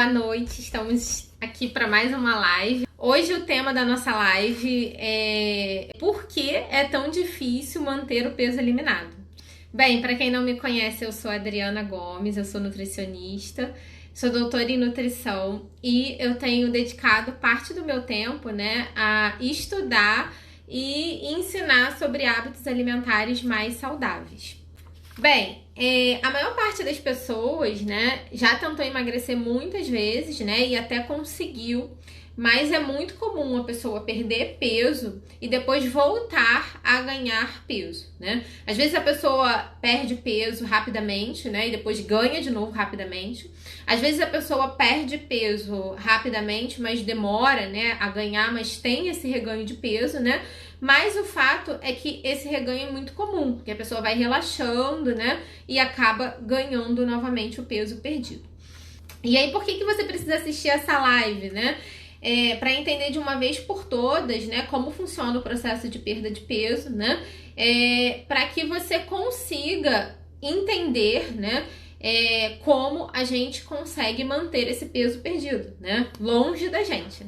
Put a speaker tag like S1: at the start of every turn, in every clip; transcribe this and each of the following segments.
S1: Boa noite, estamos aqui para mais uma live. Hoje o tema da nossa live é por que é tão difícil manter o peso eliminado? Bem, para quem não me conhece, eu sou a Adriana Gomes, eu sou nutricionista, sou doutora em nutrição e eu tenho dedicado parte do meu tempo, a estudar e ensinar sobre hábitos alimentares mais saudáveis. Bem, a maior parte das pessoas, já tentou emagrecer muitas vezes, e até conseguiu, mas é muito comum a pessoa perder peso e depois voltar a ganhar peso, Às vezes a pessoa perde peso rapidamente, e depois ganha de novo rapidamente. Às vezes a pessoa perde peso rapidamente, mas demora, a ganhar, mas tem esse reganho de peso, Mas o fato é que esse reganho é muito comum, porque a pessoa vai relaxando, e acaba ganhando novamente o peso perdido. E aí, por que você precisa assistir essa live, para entender de uma vez por todas, como funciona o processo de perda de peso, para que você consiga entender, como a gente consegue manter esse peso perdido, longe da gente,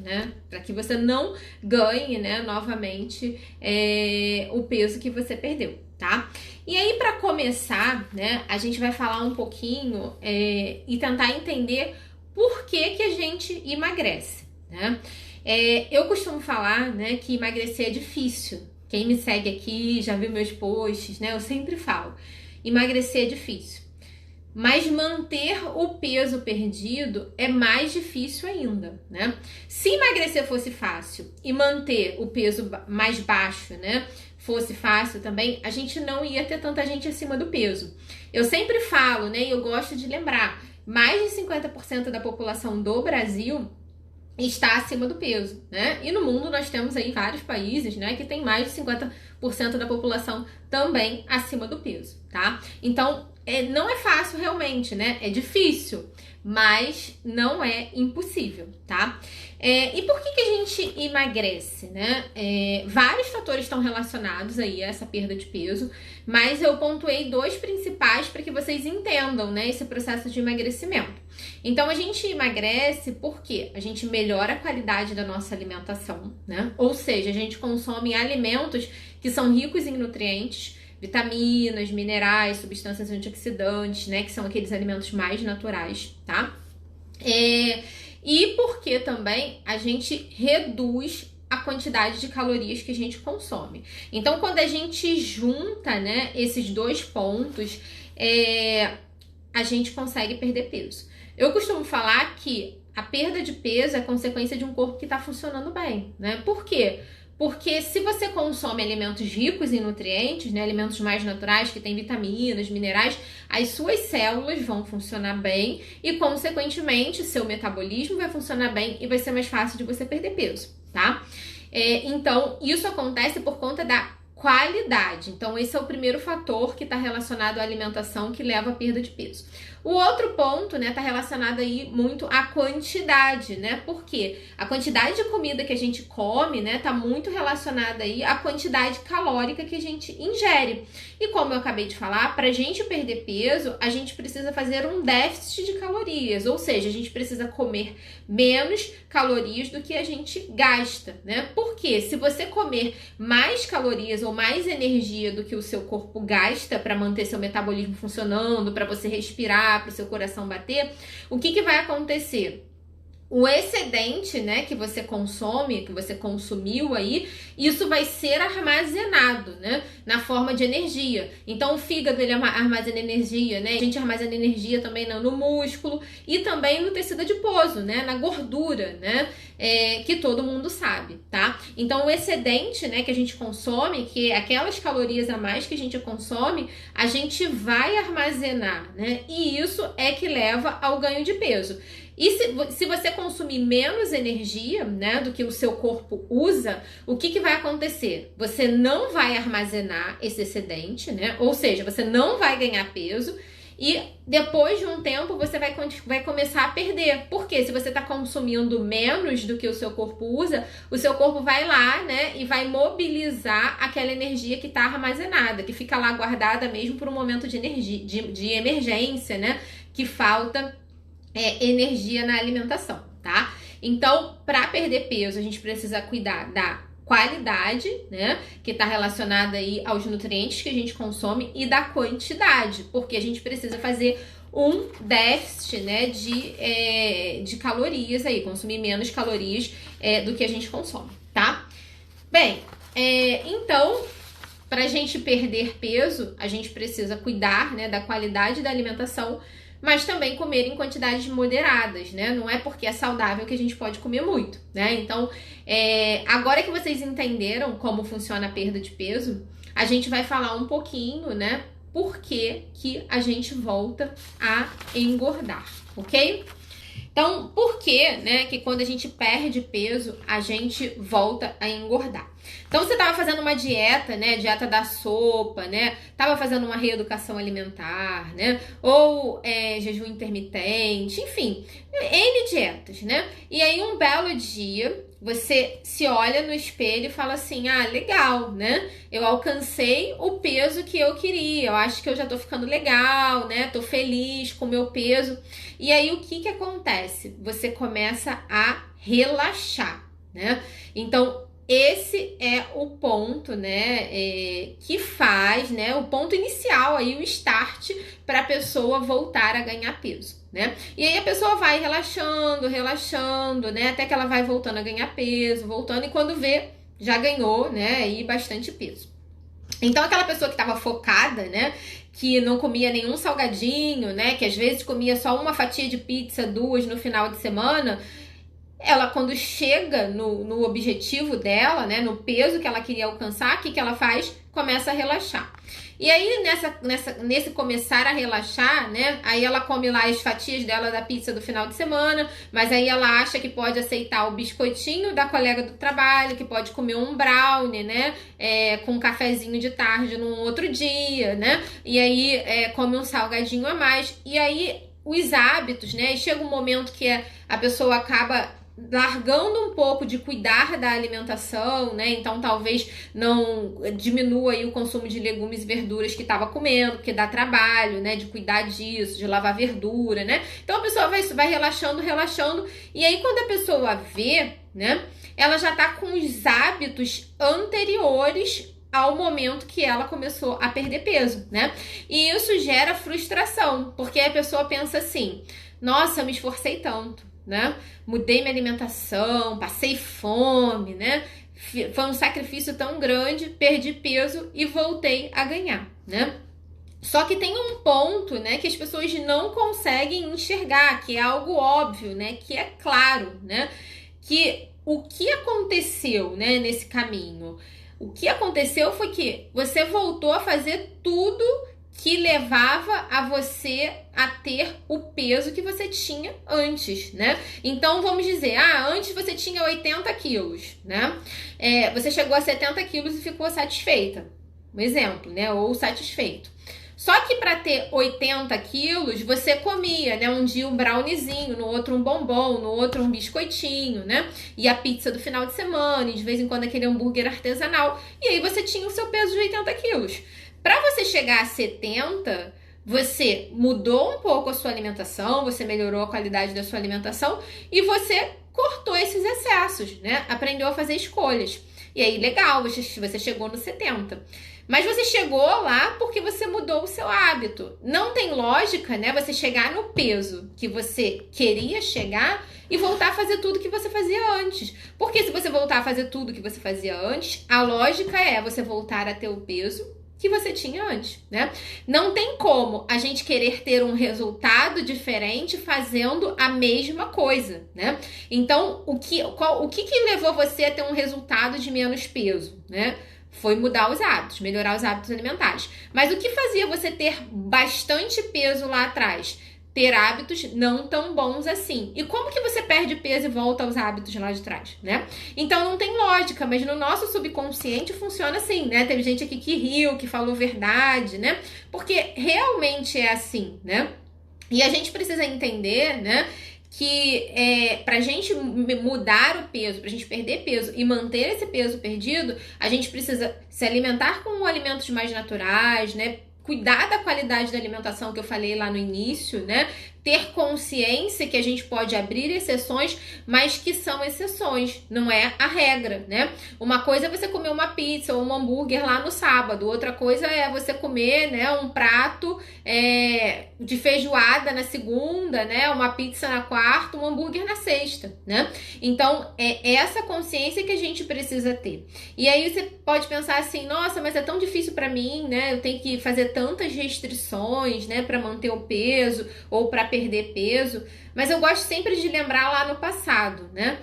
S1: para que você não ganhe, novamente o peso que você perdeu, tá? E aí, para começar, a gente vai falar um pouquinho e tentar entender por que a gente emagrece, eu costumo falar, que emagrecer é difícil. Quem me segue aqui já viu meus posts, eu sempre falo, emagrecer é difícil. Mas manter o peso perdido é mais difícil ainda, Se emagrecer fosse fácil e manter o peso mais baixo, fosse fácil também, a gente não ia ter tanta gente acima do peso. Eu sempre falo, e eu gosto de lembrar, mais de 50% da população do Brasil está acima do peso, E no mundo nós temos aí vários países, que tem mais de 50% da população também acima do peso, tá? Então, não é fácil realmente, é difícil, mas não é impossível, tá? E por que a gente emagrece, vários fatores estão relacionados aí a essa perda de peso, mas eu pontuei dois principais para que vocês entendam, esse processo de emagrecimento. Então, a gente emagrece porque a gente melhora a qualidade da nossa alimentação, Ou seja, a gente consome alimentos que são ricos em nutrientes, vitaminas, minerais, substâncias antioxidantes, que são aqueles alimentos mais naturais, tá? E porque também a gente reduz a quantidade de calorias que a gente consome. Então, quando a gente junta, esses dois pontos, a gente consegue perder peso. Eu costumo falar que a perda de peso é consequência de um corpo que está funcionando bem, Por quê? Porque se você consome alimentos ricos em nutrientes, alimentos mais naturais, que têm vitaminas, minerais, as suas células vão funcionar bem e, consequentemente, seu metabolismo vai funcionar bem e vai ser mais fácil de você perder peso, tá? Então, isso acontece por conta da qualidade. Então, esse é o primeiro fator que está relacionado à alimentação que leva à perda de peso. O outro ponto, está relacionado aí muito à quantidade, Porque a quantidade de comida que a gente come, tá muito relacionada aí à quantidade calórica que a gente ingere. E como eu acabei de falar, para a gente perder peso, a gente precisa fazer um déficit de calorias, ou seja, a gente precisa comer menos calorias do que a gente gasta, Porque se você comer mais calorias ou mais energia do que o seu corpo gasta para manter seu metabolismo funcionando, para você respirar, para o seu coração bater, o que vai acontecer? O excedente, que você consome, que você consumiu aí, isso vai ser armazenado, na forma de energia. Então, o fígado, ele armazena energia, A gente armazena energia também no músculo e também no tecido adiposo, na gordura, que todo mundo sabe, tá? Então, o excedente, que a gente consome, que é aquelas calorias a mais que a gente consome, a gente vai armazenar, E isso é que leva ao ganho de peso. E se você consumir menos energia, do que o seu corpo usa, o que vai acontecer? Você não vai armazenar esse excedente, Ou seja, você não vai ganhar peso e depois de um tempo você vai começar a perder. Porque se você está consumindo menos do que o seu corpo usa, o seu corpo vai lá, e vai mobilizar aquela energia que está armazenada, que fica lá guardada mesmo por um momento de energia, de emergência, que falta energia na alimentação, tá? Então, para perder peso, a gente precisa cuidar da qualidade, né, que está relacionada aí aos nutrientes que a gente consome, e da quantidade, porque a gente precisa fazer um déficit, né, de calorias aí, consumir menos calorias do que a gente consome, tá? Bem, então, para a gente perder peso, a gente precisa cuidar, né, da qualidade da alimentação, mas também comer em quantidades moderadas, né? Não é porque é saudável que a gente pode comer muito, né? Então, agora que vocês entenderam como funciona a perda de peso, a gente vai falar um pouquinho, né? Por que a gente volta a engordar, ok? Então, por que, né, que quando a gente perde peso, a gente volta a engordar? Então, você estava fazendo uma dieta, né, dieta da sopa, né, estava fazendo uma reeducação alimentar, né, ou jejum intermitente, enfim, N dietas, né? E aí, um belo dia, você se olha no espelho e fala assim, ah, legal, né? Eu alcancei o peso que eu queria, eu acho que eu já tô ficando legal, né? Tô feliz com o meu peso. E aí, o que acontece? Você começa a relaxar, né? Então, esse é o ponto, né, que faz, né, o ponto inicial aí, o start para a pessoa voltar a ganhar peso, né? E aí a pessoa vai relaxando, né, até que ela vai voltando a ganhar peso, voltando, e quando vê, já ganhou, né, aí bastante peso. Então, aquela pessoa que estava focada, né, que não comia nenhum salgadinho, né, que às vezes comia só uma fatia de pizza, duas no final de semana, ela, quando chega no objetivo dela, né, no peso que ela queria alcançar, o que ela faz? Começa a relaxar. E aí, nesse começar a relaxar, né, aí ela come lá as fatias dela da pizza do final de semana, mas aí ela acha que pode aceitar o biscoitinho da colega do trabalho, que pode comer um brownie, né, com um cafezinho de tarde num outro dia, né, e aí come um salgadinho a mais, e aí os hábitos, né, e chega um momento que a pessoa acaba largando um pouco de cuidar da alimentação, né? Então talvez não diminua aí o consumo de legumes e verduras que estava comendo, porque dá trabalho, né? De cuidar disso, de lavar verdura, né? Então a pessoa vai relaxando, e aí quando a pessoa vê, né? Ela já tá com os hábitos anteriores ao momento que ela começou a perder peso, né? E isso gera frustração, porque a pessoa pensa assim, nossa, eu me esforcei tanto, né? Mudei minha alimentação, passei fome, né? Foi um sacrifício tão grande, perdi peso e voltei a ganhar, né? Só que tem um ponto, né, que as pessoas não conseguem enxergar, que é algo óbvio, né, que é claro, né? Que o que aconteceu, né, nesse caminho? O que aconteceu foi que você voltou a fazer tudo que levava a você a ter o peso que você tinha antes, né? Então, vamos dizer, antes você tinha 80 quilos, né? Você chegou a 70 quilos e ficou satisfeita. Um exemplo, né? Ou satisfeito. Só que para ter 80 quilos, você comia, né? Um dia um browniezinho, no outro um bombom, no outro um biscoitinho, né? E a pizza do final de semana, e de vez em quando aquele hambúrguer artesanal. E aí você tinha o seu peso de 80 quilos. Para você chegar a 70, você mudou um pouco a sua alimentação, você melhorou a qualidade da sua alimentação e você cortou esses excessos, né? Aprendeu a fazer escolhas. E aí, legal, você chegou no 70. Mas você chegou lá porque você mudou o seu hábito. Não tem lógica, né? Você chegar no peso que você queria chegar e voltar a fazer tudo que você fazia antes. Porque se você voltar a fazer tudo que você fazia antes, a lógica é você voltar a ter o peso que você tinha antes, né? Não tem como a gente querer ter um resultado diferente fazendo a mesma coisa, né? Então, o que levou você a ter um resultado de menos peso, né? Foi mudar os hábitos, melhorar os hábitos alimentares. Mas o que fazia você ter bastante peso lá atrás? Ter hábitos não tão bons assim. E como que você perde peso e volta aos hábitos lá de trás, né? Então não tem lógica, mas no nosso subconsciente funciona assim, né? Teve gente aqui que riu, que falou verdade, né? Porque realmente é assim, né? E a gente precisa entender, né? Que pra gente mudar o peso, pra gente perder peso e manter esse peso perdido, a gente precisa se alimentar com alimentos mais naturais, né? Cuidar da qualidade da alimentação que eu falei lá no início, né? ter consciência que a gente pode abrir exceções, mas que são exceções, não é a regra, né? Uma coisa é você comer uma pizza ou um hambúrguer lá no sábado, outra coisa é você comer, né, um prato de feijoada na segunda, né, uma pizza na quarta, um hambúrguer na sexta, né? Então, é essa consciência que a gente precisa ter. E aí você pode pensar assim, nossa, mas é tão difícil para mim, né? Eu tenho que fazer tantas restrições, né, para manter o peso ou para perder peso. Mas eu gosto sempre de lembrar lá no passado, né?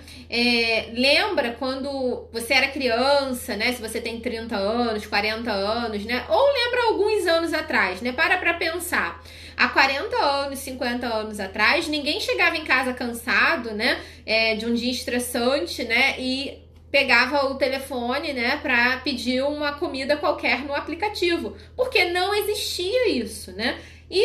S1: Lembra quando você era criança, né? Se você tem 30 anos, 40 anos, né? Ou lembra alguns anos atrás, né? Para pensar. Há 40 anos, 50 anos atrás, ninguém chegava em casa cansado, né? De um dia estressante, né? E pegava o telefone, né, para pedir uma comida qualquer no aplicativo, porque não existia isso, né? E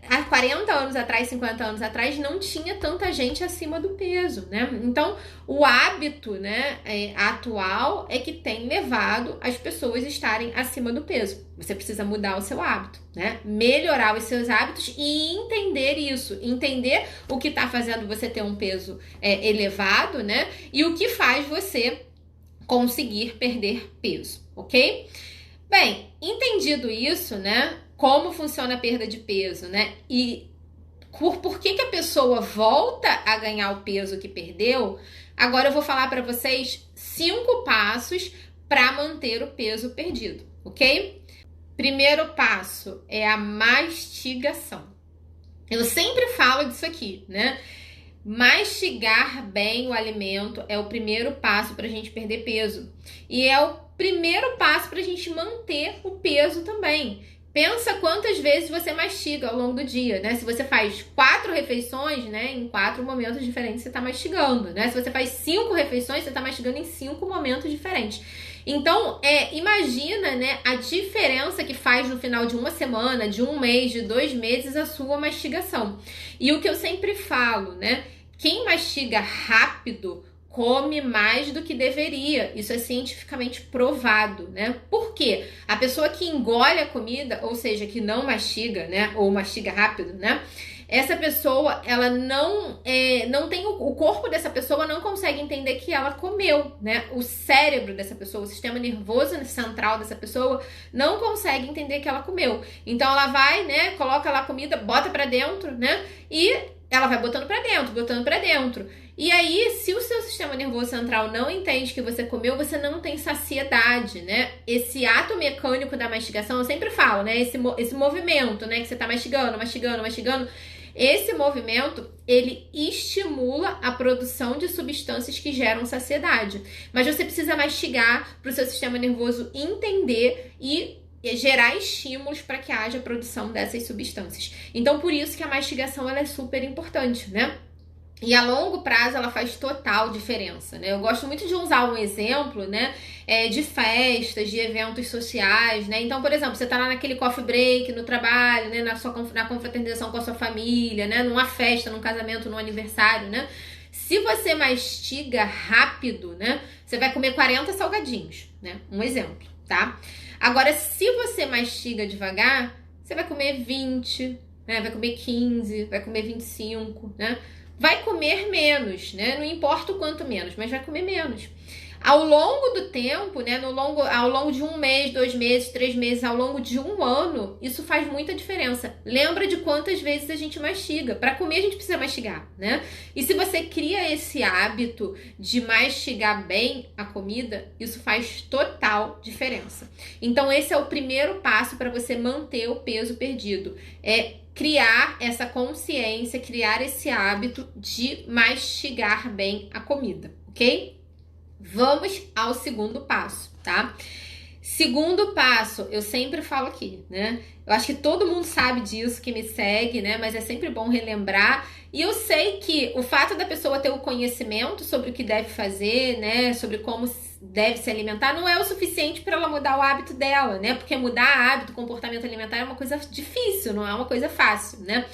S1: há 40 anos atrás, 50 anos atrás, não tinha tanta gente acima do peso, né? Então, o hábito, né, atual é que tem levado as pessoas a estarem acima do peso. Você precisa mudar o seu hábito, né? Melhorar os seus hábitos e entender isso. Entender o que está fazendo você ter um peso elevado, né? E o que faz você conseguir perder peso, ok? Bem, entendido isso, né? Como funciona a perda de peso, né? E por que a pessoa volta a ganhar o peso que perdeu, agora eu vou falar para vocês 5 passos para manter o peso perdido, ok? Primeiro passo é a mastigação. Eu sempre falo disso aqui, né? Mastigar bem o alimento é o primeiro passo para a gente perder peso. E é o primeiro passo para a gente manter o peso também. Pensa quantas vezes você mastiga ao longo do dia, né? Se você faz 4 refeições, né? Em 4 momentos diferentes você está mastigando, né? Se você faz 5 refeições, você está mastigando em 5 momentos diferentes. Então, imagina, né, a diferença que faz no final de uma semana, de um mês, de 2 meses, a sua mastigação. E o que eu sempre falo, né? Quem mastiga rápido come mais do que deveria. Isso é cientificamente provado, né? Por quê? A pessoa que engole a comida, ou seja, que não mastiga, né? Ou mastiga rápido, né? Essa pessoa, ela não tem o corpo dessa pessoa não consegue entender que ela comeu, né? O cérebro dessa pessoa, o sistema nervoso central dessa pessoa não consegue entender que ela comeu. Então ela vai, né? Coloca lá a comida, bota pra dentro, né? E ela vai botando pra dentro, botando pra dentro. E aí, se o seu sistema nervoso central não entende que você comeu, você não tem saciedade, né? Esse ato mecânico da mastigação, eu sempre falo, né? Esse movimento, né? Que você tá mastigando, mastigando, mastigando. Esse movimento, ele estimula a produção de substâncias que geram saciedade. Mas você precisa mastigar para o seu sistema nervoso entender e gerar estímulos para que haja produção dessas substâncias. Então, por isso que a mastigação ela é super importante, né? E a longo prazo ela faz total diferença, né? Eu gosto muito de usar um exemplo, né? De festas, de eventos sociais, né? Então, por exemplo, você tá lá naquele coffee break no trabalho, né? Na confraternização com a sua família, né? Numa festa, num casamento, num aniversário, né? Se você mastiga rápido, né? Você vai comer 40 salgadinhos, né? Um exemplo, tá? Agora, se você mastiga devagar, você vai comer 20, né? Vai comer 15, vai comer 25, né? Vai comer menos, né? Não importa o quanto menos, mas vai comer menos. Ao longo do tempo, né? Ao longo de 1 mês, 2 meses, 3 meses, ao longo de 1 ano, isso faz muita diferença. Lembra de quantas vezes a gente mastiga. Para comer, a gente precisa mastigar, né? E se você cria esse hábito de mastigar bem a comida, isso faz total diferença. Então, esse é o primeiro passo para você manter o peso perdido. Criar essa consciência, criar esse hábito de mastigar bem a comida, ok? Vamos ao segundo passo, tá? Segundo passo, eu sempre falo aqui, né? Eu acho que todo mundo sabe disso, que me segue, né? Mas é sempre bom relembrar. E eu sei que o fato da pessoa ter o conhecimento sobre o que deve fazer, né? Sobre como deve se alimentar, não é o suficiente para ela mudar o hábito dela, né? Porque mudar hábito, comportamento alimentar é uma coisa difícil, não é uma coisa fácil, né?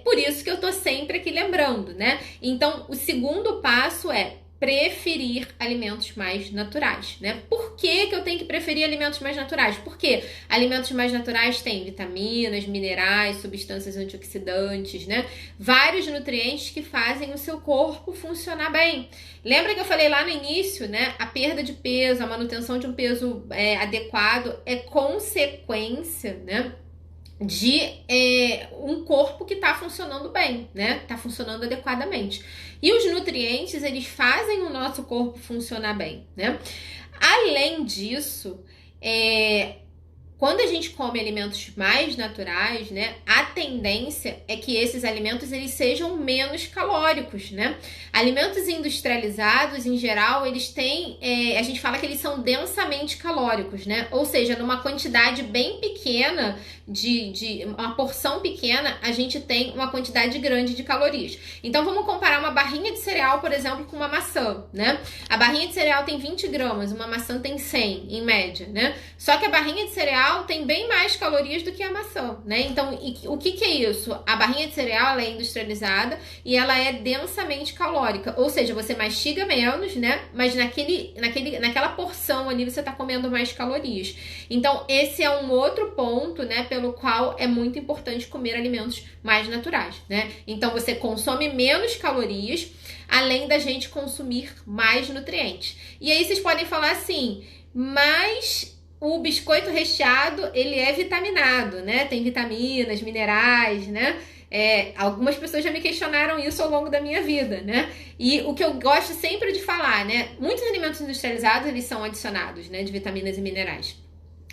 S1: Por isso que eu tô sempre aqui lembrando, né? Então, o segundo passo é preferir alimentos mais naturais, né? Por que que eu tenho que preferir alimentos mais naturais? Porque alimentos mais naturais têm vitaminas, minerais, substâncias antioxidantes, né? Vários nutrientes que fazem o seu corpo funcionar bem. Lembra que eu falei lá no início, né? A perda de peso, a manutenção de um peso adequado é consequência, né, de um corpo que está funcionando bem, né? Está funcionando adequadamente. E os nutrientes, eles fazem o nosso corpo funcionar bem, né? Além disso, quando a gente come alimentos mais naturais, né, a tendência é que esses alimentos eles sejam menos calóricos, né? Alimentos industrializados, em geral, eles têm, a gente fala que eles são densamente calóricos, né? Ou seja, numa quantidade bem pequena, de uma porção pequena, a gente tem uma quantidade grande de calorias. Então, vamos comparar uma barrinha de cereal, por exemplo, com uma maçã, né? A barrinha de cereal tem 20 gramas, uma maçã tem 100, em média, né? Só que a barrinha de cereal tem bem mais calorias do que a maçã, né? Então, o que é isso? A barrinha de cereal, ela é industrializada e ela é densamente calórica, ou seja, você mastiga menos, né? Mas naquela porção ali você tá comendo mais calorias. Então, esse é um outro ponto, né, pelo qual é muito importante comer alimentos mais naturais, né? Então, você consome menos calorias, além da gente consumir mais nutrientes. E aí vocês podem falar assim, mas o biscoito recheado, ele é vitaminado, né? Tem vitaminas, minerais, né? Algumas pessoas já me questionaram isso ao longo da minha vida, né? E o que eu gosto sempre de falar, né? Muitos alimentos industrializados, eles são adicionados, né? De vitaminas e minerais.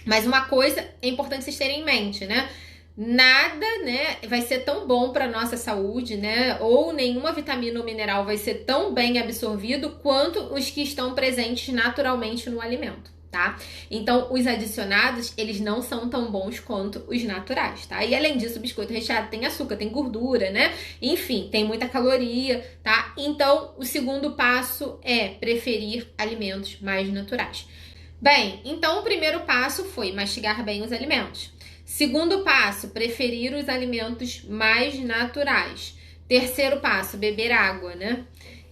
S1: Mas uma coisa é importante vocês terem em mente, né? Nada, né, vai ser tão bom para nossa saúde, né? Ou nenhuma vitamina ou mineral vai ser tão bem absorvido quanto os que estão presentes naturalmente no alimento, tá? Então, os adicionados, eles não são tão bons quanto os naturais, tá? E além disso, o biscoito recheado tem açúcar, tem gordura, né? Enfim, tem muita caloria, tá? Então, o segundo passo é preferir alimentos mais naturais. Bem, então o primeiro passo foi mastigar bem os alimentos. Segundo passo, preferir os alimentos mais naturais. Terceiro passo, beber água, né?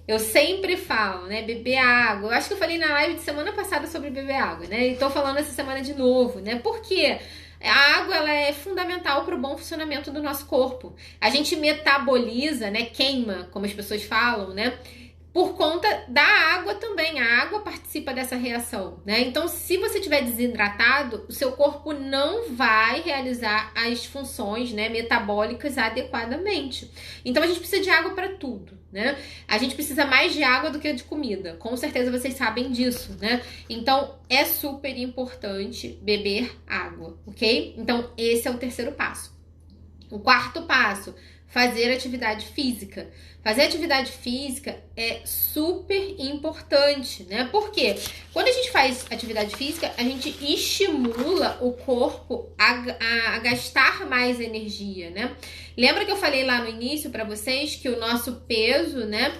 S1: Eu sempre falo, né? Beber água. Eu acho que eu falei na live de semana passada sobre beber água, né? E tô falando essa semana de novo, né? Por quê? A água, ela é fundamental para o bom funcionamento do nosso corpo. A gente metaboliza, né? Queima, como as pessoas falam, né? Por conta da água também. A água participa dessa reação, né? Então, se você estiver desidratado, o seu corpo não vai realizar as funções, né, metabólicas adequadamente. Então, a gente precisa de água para tudo, né? A gente precisa mais de água do que de comida. Com certeza vocês sabem disso, né? Então, é super importante beber água, ok? Então, esse é o terceiro passo. O quarto passo, fazer atividade física. Fazer atividade física é super importante, né? Porque quando a gente faz atividade física, a gente estimula o corpo a gastar mais energia, né? Lembra que eu falei lá no início para vocês que o nosso peso, né?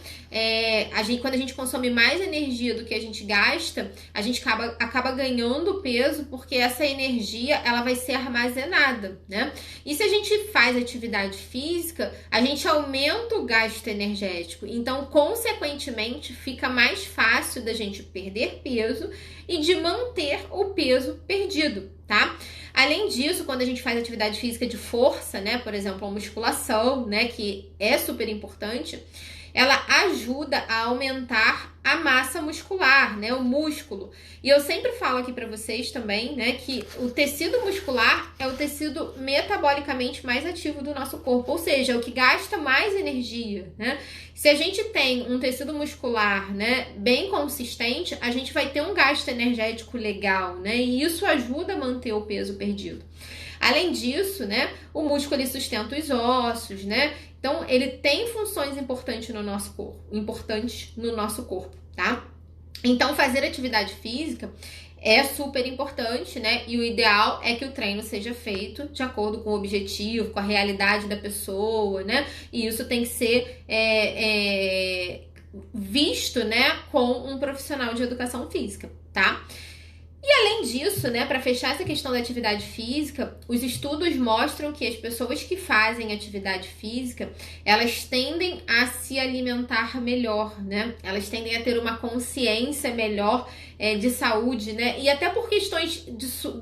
S1: Quando a gente consome mais energia do que a gente gasta, a gente acaba ganhando peso porque essa energia ela vai ser armazenada, né? E se a gente faz atividade física, a gente aumenta o gasto energético. Então, consequentemente, fica mais fácil da gente perder peso e de manter o peso perdido, tá? Além disso, quando a gente faz atividade física de força, né, por exemplo, a musculação, né, que é super importante, ela ajuda a aumentar a massa muscular, né, o músculo. E eu sempre falo aqui para vocês também, né, que o tecido muscular é o tecido metabolicamente mais ativo do nosso corpo, ou seja, é o que gasta mais energia, né? Se a gente tem um tecido muscular, né, bem consistente, a gente vai ter um gasto energético legal, né? E isso ajuda a manter o peso perdido. Além disso, né, o músculo ele sustenta os ossos, né? Então, ele tem funções importantes no nosso corpo, tá? Então, fazer atividade física é super importante, né? E o ideal é que o treino seja feito de acordo com o objetivo, com a realidade da pessoa, né? E isso tem que ser visto, né, com um profissional de educação física, tá? E além disso, né, para fechar essa questão da atividade física, os estudos mostram que as pessoas que fazem atividade física, elas tendem a se alimentar melhor, né? Elas tendem a ter uma consciência melhor de saúde, né? E até por questões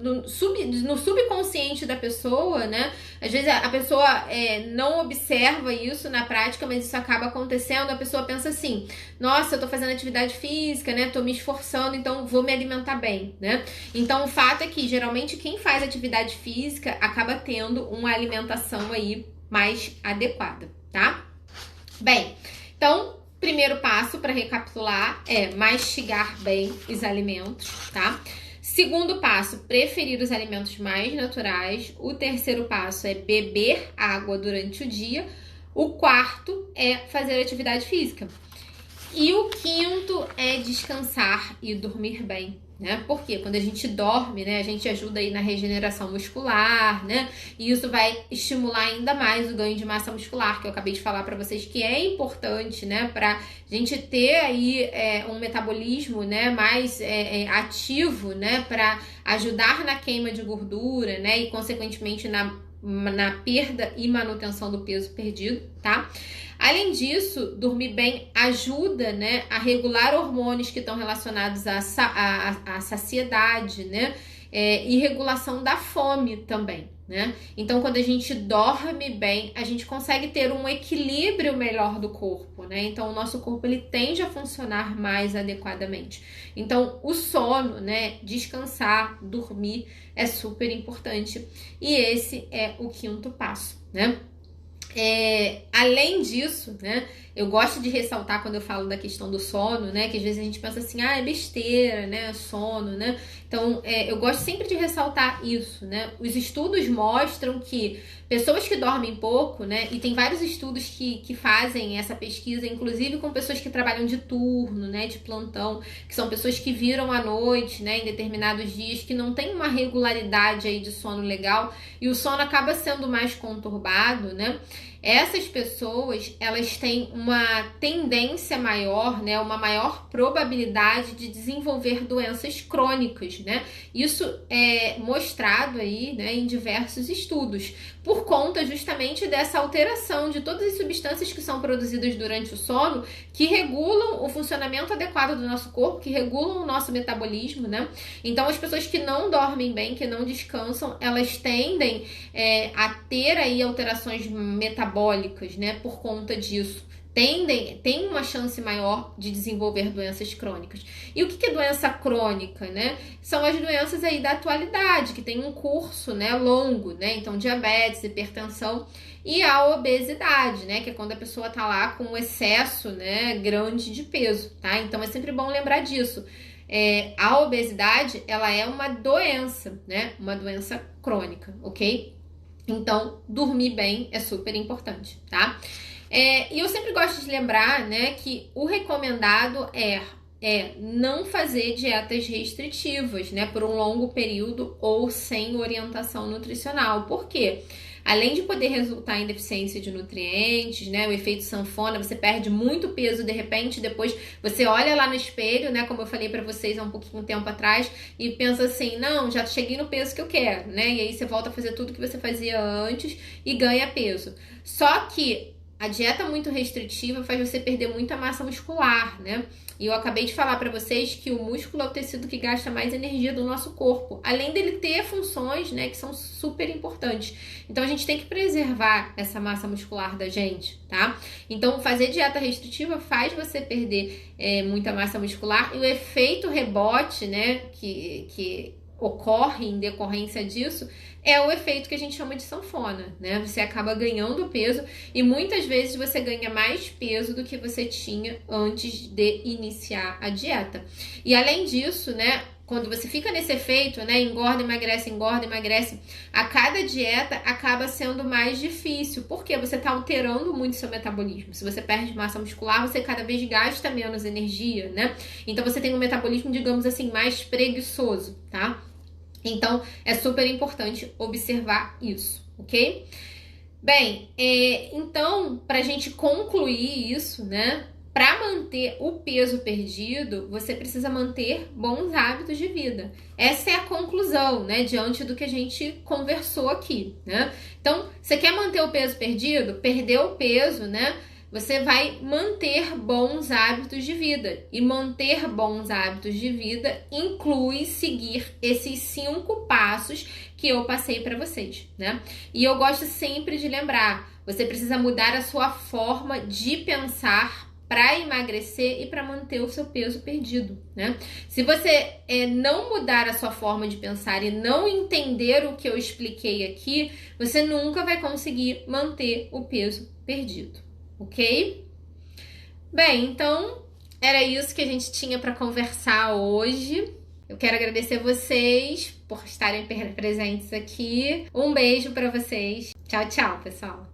S1: no subconsciente da pessoa, né? Às vezes a pessoa não observa isso na prática, mas isso acaba acontecendo. A pessoa pensa assim: nossa, eu tô fazendo atividade física, né? Tô me esforçando, então vou me alimentar bem, né? Então o fato é que geralmente quem faz atividade física acaba tendo uma alimentação aí mais adequada, tá? Bem, então primeiro passo para recapitular é mastigar bem os alimentos, tá? Segundo passo, preferir os alimentos mais naturais. O terceiro passo é beber água durante o dia. O quarto é fazer atividade física. E o quinto é descansar e dormir bem, né? Porque quando a gente dorme, né, a gente ajuda aí na regeneração muscular, né? E isso vai estimular ainda mais o ganho de massa muscular, que eu acabei de falar para vocês que é importante, né, pra gente ter aí um metabolismo, né, mais ativo, né, para ajudar na queima de gordura, né, e consequentemente na perda e manutenção do peso perdido, tá? Além disso, dormir bem ajuda, né, a regular hormônios que estão relacionados à saciedade, né, e regulação da fome também, né? Então, quando a gente dorme bem, a gente consegue ter um equilíbrio melhor do corpo, né? Então, o nosso corpo ele tende a funcionar mais adequadamente. Então, o sono, né, descansar, dormir é super importante. E esse é o quinto passo, né? Além disso, né, eu gosto de ressaltar quando eu falo da questão do sono, né, que às vezes a gente pensa assim, é besteira, né, sono, né, então eu gosto sempre de ressaltar isso, né, os estudos mostram que pessoas que dormem pouco, né, e tem vários estudos que fazem essa pesquisa, inclusive com pessoas que trabalham de turno, né, de plantão, que são pessoas que viram à noite, né, em determinados dias, que não tem uma regularidade aí de sono legal, e o sono acaba sendo mais conturbado, né. Essas pessoas, elas têm uma tendência maior, né, uma maior probabilidade de desenvolver doenças crônicas, né? Isso é mostrado aí, né, em diversos estudos, por conta justamente dessa alteração de todas as substâncias que são produzidas durante o sono, que regulam o funcionamento adequado do nosso corpo, que regulam o nosso metabolismo, né? Então, as pessoas que não dormem bem, que não descansam, elas tendem a ter aí alterações metabólicas, né, por conta disso. Tem uma chance maior de desenvolver doenças crônicas. E o que é doença crônica, né? São as doenças aí da atualidade, que tem um curso, né, longo, né? Então, diabetes, hipertensão e a obesidade, né? Que é quando a pessoa tá lá com um excesso, né, grande de peso, tá? Então, é sempre bom lembrar disso. A obesidade, ela é uma doença, né? Uma doença crônica, ok? Então, dormir bem é super importante, tá? E eu sempre gosto de lembrar, né, que o recomendado é não fazer dietas restritivas, né, por um longo período ou sem orientação nutricional. Por quê? Além de poder resultar em deficiência de nutrientes, né, o efeito sanfona, você perde muito peso de repente, depois você olha lá no espelho, né, como eu falei pra vocês há um pouquinho tempo atrás, e pensa assim, não, já cheguei no peso que eu quero, né, e aí você volta a fazer tudo que você fazia antes e ganha peso. Só que a dieta muito restritiva faz você perder muita massa muscular, né? E eu acabei de falar para vocês que o músculo é o tecido que gasta mais energia do nosso corpo, além dele ter funções, né, que são super importantes. Então a gente tem que preservar essa massa muscular da gente, tá? Então fazer dieta restritiva faz você perder muita massa muscular, e o efeito rebote, né, que ocorre em decorrência disso é o efeito que a gente chama de sanfona, né? Você acaba ganhando peso e muitas vezes você ganha mais peso do que você tinha antes de iniciar a dieta. E além disso, né, quando você fica nesse efeito, né, engorda, emagrece, a cada dieta acaba sendo mais difícil, porque você está alterando muito seu metabolismo. Se você perde massa muscular, você cada vez gasta menos energia, né? Então você tem um metabolismo, digamos assim, mais preguiçoso, tá? Então, é super importante observar isso, ok? Bem, então, pra gente concluir isso, né? para manter o peso perdido, você precisa manter bons hábitos de vida. Essa é a conclusão, né, diante do que a gente conversou aqui, né? Então, você quer manter o peso perdido? Perdeu o peso, né? Você vai manter bons hábitos de vida. E manter bons hábitos de vida inclui seguir esses 5 passos que eu passei para vocês, né? E eu gosto sempre de lembrar, você precisa mudar a sua forma de pensar para emagrecer e para manter o seu peso perdido, né? Se você não mudar a sua forma de pensar e não entender o que eu expliquei aqui, você nunca vai conseguir manter o peso perdido, ok? Bem, então era isso que a gente tinha para conversar hoje. Eu quero agradecer vocês por estarem presentes aqui. Um beijo para vocês. Tchau, tchau, pessoal.